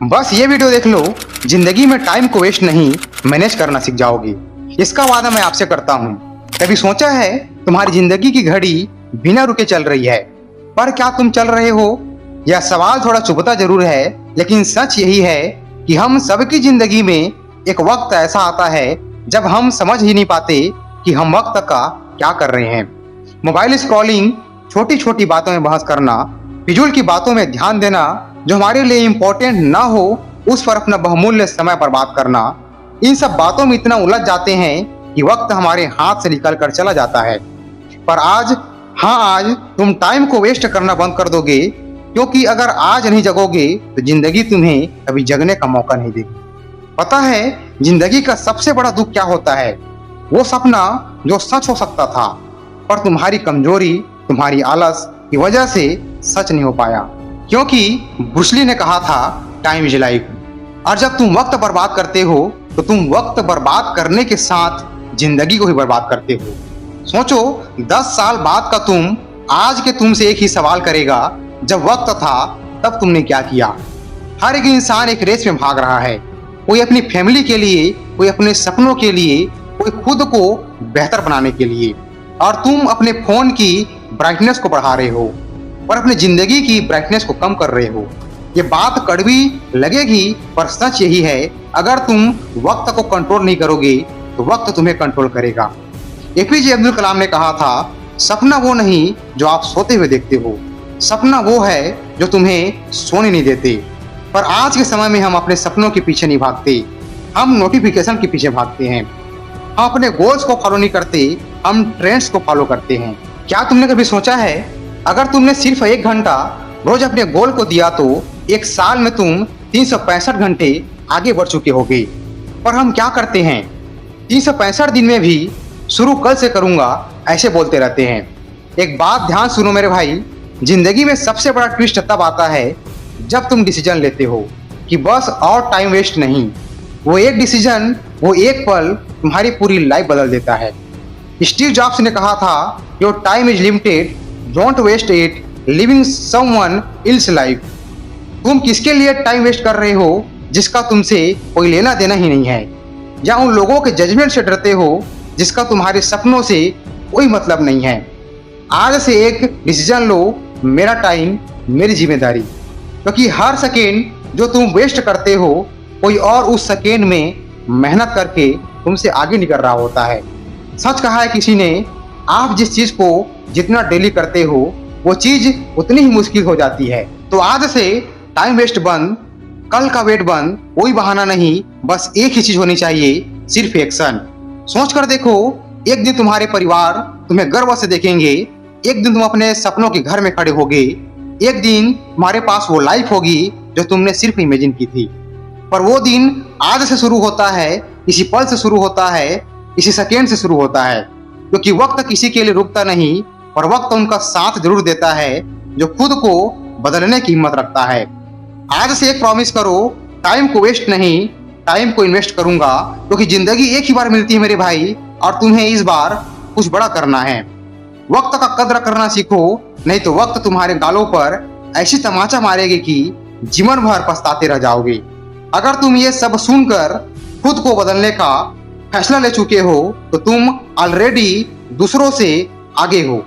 बस ये वीडियो देख लो, जिंदगी में टाइम को वेस्ट नहीं मैनेज करना सीख जाओगे। इसका वादा मैं आपसे करता हूँ। कभी सोचा है तुम्हारी जिंदगी की घड़ी बिना रुके चल रही है, पर क्या तुम चल रहे हो? यह सवाल थोड़ा चुभता जरूर है, लेकिन सच यही है कि हम सबकी जिंदगी में एक वक्त ऐसा आता है जब हम समझ ही नहीं पाते कि हम वक्त का क्या कर रहे हैं। मोबाइल स्क्रॉलिंग, छोटी छोटी बातों में बहस करना, फिजूल की बातों में ध्यान देना, जो हमारे लिए इम्पोर्टेंट ना हो उस पर अपना बहुमूल्य समय बर्बाद करना, इन सब बातों में इतना उलझ जाते हैं कि वक्त हमारे हाथ से निकल कर चला जाता है। पर आज तुम टाइम को वेस्ट करना बंद कर दोगे, क्योंकि अगर आज नहीं जगोगे तो जिंदगी तुम्हें कभी जगने का मौका नहीं देगी। पता है जिंदगी का सबसे बड़ा दुख क्या होता है? वो सपना जो सच हो सकता था, पर तुम्हारी कमजोरी, तुम्हारी आलस की वजह से सच नहीं हो पाया। क्योंकि ब्रूस ली ने कहा था टाइम इज लाइफ। और जब तुम वक्त बर्बाद करते हो तो तुम वक्त बर्बाद करने के साथ जिंदगी को ही बर्बाद करते हो। सोचो 10 साल बाद का तुम आज के तुमसे एक ही सवाल करेगा, जब वक्त था तब तुमने क्या किया? हर एक इंसान एक रेस में भाग रहा है, कोई अपनी फैमिली के लिए, कोई अपने सपनों के लिए, कोई खुद को बेहतर बनाने के लिए। और तुम अपने फोन की ब्राइटनेस को बढ़ा रहे हो और अपनी जिंदगी की ब्राइटनेस को कम कर रहे हो। ये बात कड़वी लगेगी, पर सच यही है, अगर तुम वक्त को कंट्रोल नहीं करोगे तो वक्त तुम्हें कंट्रोल करेगा। एपीजे अब्दुल कलाम ने कहा था, सपना वो नहीं जो आप सोते हुए देखते हो, सपना वो है जो तुम्हें सोने नहीं देते। पर आज के समय में हम अपने सपनों के पीछे नहीं भागते, हम नोटिफिकेशन के पीछे भागते हैं। हम अपने गोल्स को फॉलो नहीं करते, हम ट्रेंड्स को फॉलो करते हैं। क्या तुमने कभी सोचा है, अगर तुमने सिर्फ 1 घंटा रोज अपने गोल को दिया तो 1 साल में तुम 365 घंटे आगे बढ़ चुके होगे। पर हम क्या करते हैं, 365 दिन में भी शुरू कल से करूंगा ऐसे बोलते रहते हैं। एक बात ध्यान सुनो मेरे भाई, जिंदगी में सबसे बड़ा ट्विस्ट तब आता है जब तुम डिसीजन लेते हो कि बस और टाइम वेस्ट नहीं। वो एक डिसीजन, वो एक पल तुम्हारी पूरी लाइफ बदल देता है। स्टीव जॉब्स ने कहा था, your time is limited, don't waste it living someone else life. तुम किसके लिए टाइम वेस्ट कर रहे हो जिसका तुमसे कोई लेना देना ही नहीं है, या उन लोगों के जजमेंट से डरते हो जिसका तुम्हारे सपनों से कोई मतलब नहीं है। आज से एक डिसीजन लो, मेरा टाइम मेरी जिम्मेदारी। क्योंकि हर सेकेंड जो तुम वेस्ट करते हो, कोई और उस सेकेंड में मेहनत करके तुमसे आगे निकल रहा होता है। सच कहा है किसी ने, आप जिस चीज को जितना डेली करते हो वो चीज उतनी ही मुश्किल हो जाती है। तो आज से टाइम वेस्ट बंद, कल का वेट बंद, कोई बहाना नहीं, बस एक ही चीज होनी चाहिए, सिर्फ एक्शन। सोच कर देखो, एक दिन तुम्हारे परिवार तुम्हें गर्व से देखेंगे, एक दिन तुम अपने सपनों के घर में खड़े होगे, एक दिन तुम्हारे पास वो लाइफ होगी जो तुमने सिर्फ इमेजिन की थी। पर वो दिन आज से शुरू होता है, इसी पल से शुरू होता है, इसी सेकेंड से शुरू होता है। क्योंकि वक्त किसी के लिए रुकता नहीं, और वक्त उनका साथ जरूर देता है जो खुद को बदलने की हिम्मत रखता है। आज से एक प्रॉमिस करो, टाइम को वेस्ट नहीं, टाइम को इन्वेस्ट करूंगा। क्योंकि जिंदगी एक ही बार मिलती है मेरे भाई, और तुम्हें इस बार कुछ बड़ा करना है। वक्त का कद्र करना सीखो, नहीं तो वक्त तुम्हारे गालों पर ऐसी तमाचा मारेगी कि जीवन भर पछताते रह जाओगे। अगर तुम ये सब सुनकर खुद को बदलने का फैसला ले चुके हो तो तुम ऑलरेडी दूसरों से आगे हो।